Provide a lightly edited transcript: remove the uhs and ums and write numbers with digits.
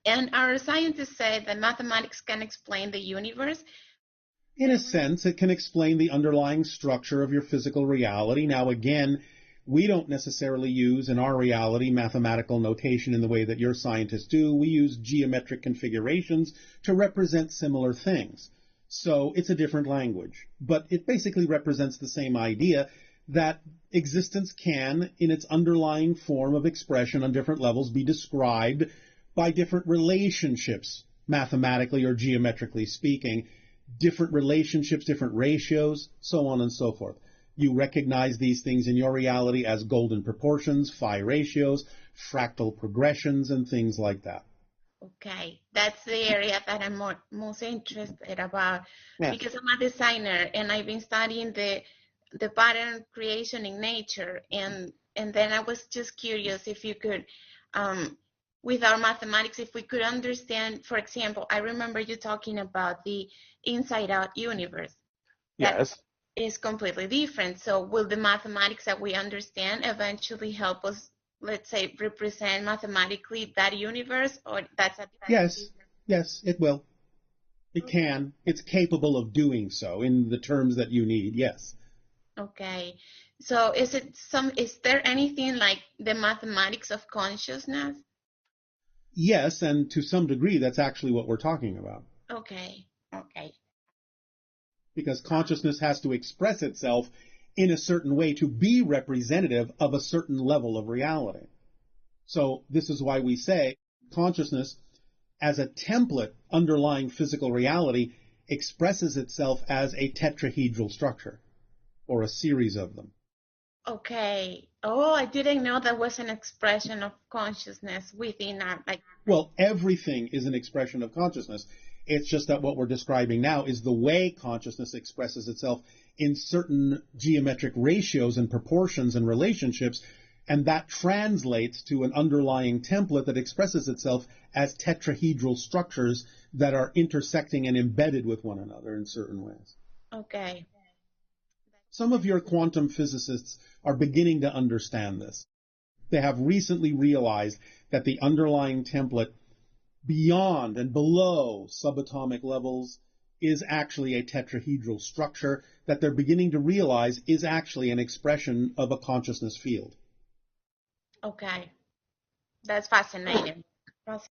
And our scientists say that mathematics can explain the universe. In a sense, it can explain the underlying structure of your physical reality. Now, again, we don't necessarily use in our reality mathematical notation in the way that your scientists do. We use geometric configurations to represent similar things. So it's a different language, but it basically represents the same idea that existence can, in its underlying form of expression on different levels, be described by different relationships, mathematically or geometrically speaking, different relationships, different ratios, so on and so forth. You recognize these things in your reality as golden proportions, phi ratios, fractal progressions, and things like that. Okay, that's the area that I'm most interested about, Yes. because I'm a designer and I've been studying the pattern creation in nature, and then I was just curious if you could, with our mathematics, if we could understand, for example, I remember you talking about the inside-out universe. Yes. That is completely different. So will the mathematics that we understand eventually help us, let's say, represent mathematically that universe, or that's a Yes, yes, it will. It can. It's capable of doing so in the terms that you need, yes. Okay. So is there anything like the mathematics of consciousness? Yes, and to some degree, that's actually what we're talking about. Okay. Okay. Because consciousness has to express itself in a certain way to be representative of a certain level of reality. So this is why we say consciousness, as a template underlying physical reality, expresses itself as a tetrahedral structure, or a series of them. Okay. Oh, I didn't know that was an expression of consciousness within our, like. Well, everything is an expression of consciousness. It's just that what we're describing now is the way consciousness expresses itself in certain geometric ratios and proportions and relationships, and that translates to an underlying template that expresses itself as tetrahedral structures that are intersecting and embedded with one another in certain ways. Okay. Some of your quantum physicists are beginning to understand this. They have recently realized that the underlying template beyond and below subatomic levels is actually a tetrahedral structure that they're beginning to realize is actually an expression of a consciousness field. Okay. That's fascinating.